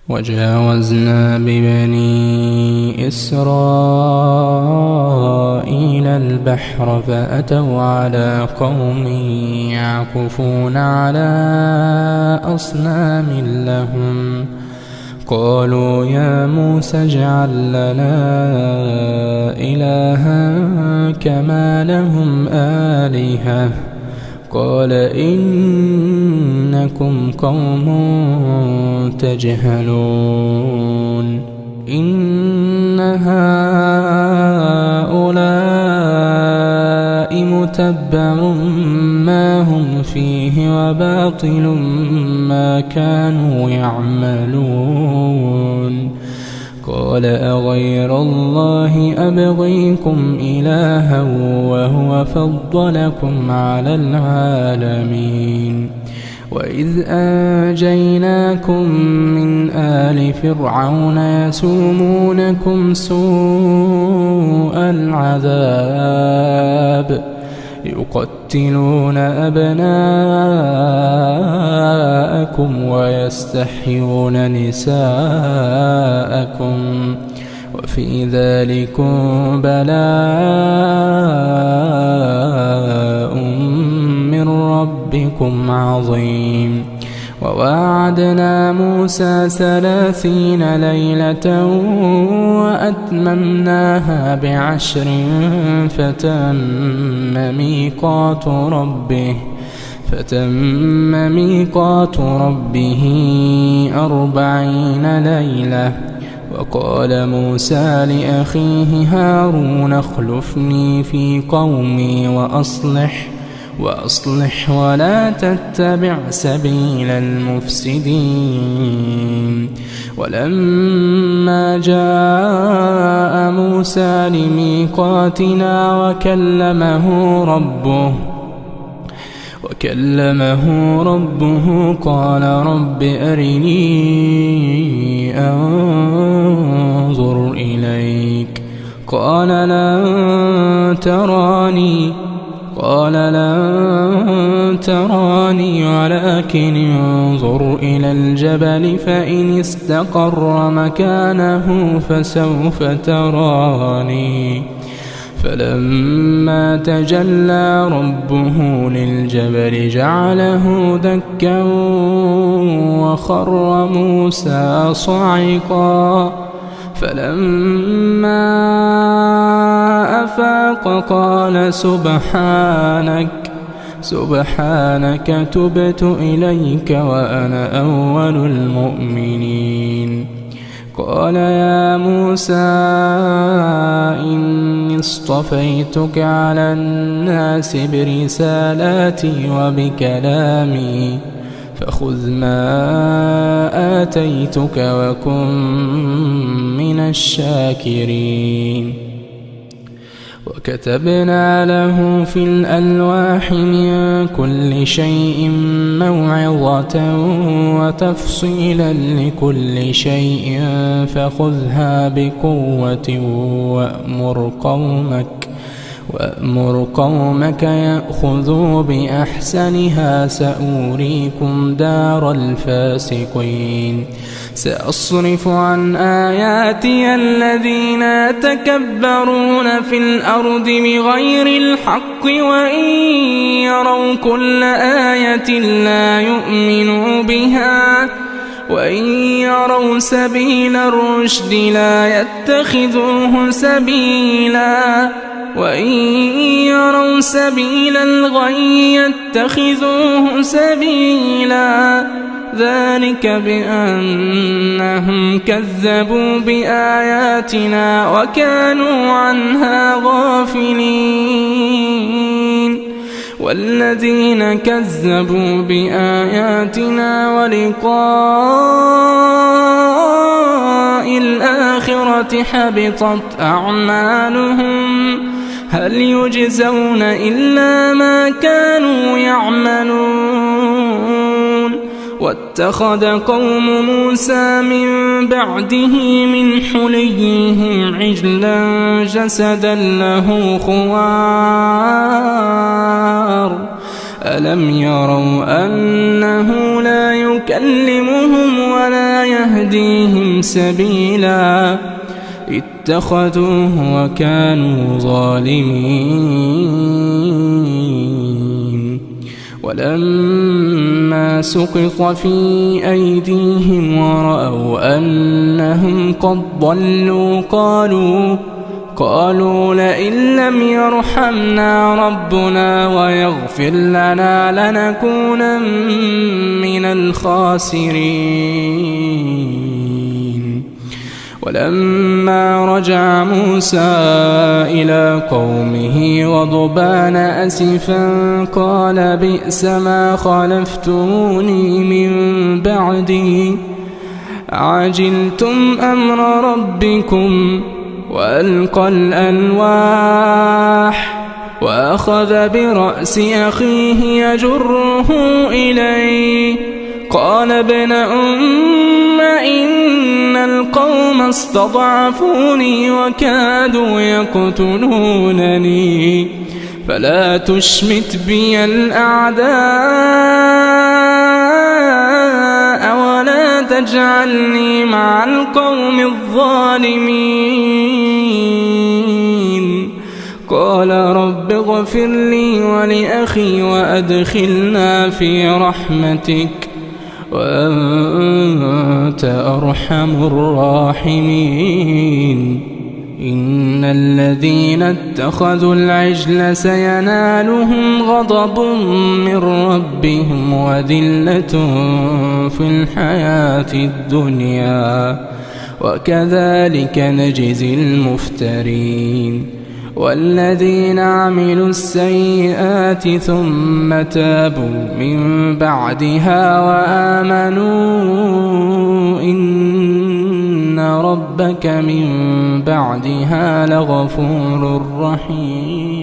وجاوزنا ببني إسرائيل البحر فأتوا على قوم يعكفون على أصنام لهم قالوا يا موسى اجعل لنا إلها كما لهم آلهة قال إنكم قوم تجهلون إن هؤلاء متبر ما هم فيه وباطل ما كانوا يعملون قال أغير الله أبغيكم إلها وهو فضلكم على العالمين وإذ أنجيناكم من آل فرعون يسومونكم سوء العذاب يقتلون أبناءكم ويستحيون نساءكم وفي ذلكم بلاء من ربكم عظيم وواعدنا موسى 30 ليلة وأتممناها ب10 فتم ميقات ربه 40 ليلة وقال موسى لأخيه هارون اخلفني في قومي وأصلح ولا تتبع سبيل المفسدين ولما جاء موسى لميقاتنا وكلمه ربه قال رب أرني أنظر إليك قال لن تراني ولكن انظر إلى الجبل فإن استقر مكانه فسوف تراني فلما تجلى ربه للجبل جعله دكا وخر موسى صعقا فلما أفاق قال سبحانك تبت إليك وأنا أول المؤمنين قال يا موسى إني اصطفيتك على الناس برسالاتي وبكلامي فخذ ما آتيتك وكن من الشاكرين وكتبنا له في الألواح من كل شيء موعظة وتفصيلا لكل شيء فخذها بقوة وأمر قومك يأخذوا بأحسنها سأريكم دار الفاسقين سأصرف عن آياتي الذين يتكبرون في الأرض بغير الحق وإن يروا كل آية لا يؤمنوا بها وإن يروا سبيل الرشد لا يتخذوه سبيلا وإن يروا سبيل الغي يتخذوه سبيلا ذلك بأنهم كذبوا بآياتنا وكانوا عنها غافلين والذين كذبوا بآياتنا ولقاء الآخرة حبطت أعمالهم هل يجزون إلا ما كانوا يعملون واتخذ قوم موسى من بعده من حليهم عجلا جسدا له خوار ألم يروا أنه لا يكلمهم ولا يهديهم يهديهم سبيلا اتخذوه وكانوا ظالمين. ولما سقط في أيديهم ورأوا أنهم قد ضلوا قالوا لئن لم يرحمنا ربنا ويغفر لنا لنكونن من الخاسرين. ولما رجع موسى إلى قومه غضبان أسفا قال بئس ما خلفتموني من بعدي عجلتم أمر ربكم وألقى الألواح وأخذ برأس أخيه يجره إليه قال ابن أم إن القوم استضعفوني وكادوا يقتلونني فلا تشمت بي الأعداء ولا تجعلني مع القوم الظالمين. قال رب اغفر لي ولأخي وأدخلنا في رحمتك وأنت أرحم الراحمين. إن الذين اتخذوا العجل سينالهم غضب من ربهم وذلة في الحياة الدنيا وكذلك نجزي المفترين. والذين عملوا السيئات ثم تابوا من بعدها وآمنوا إن ربك من بعدها لغفور رحيم.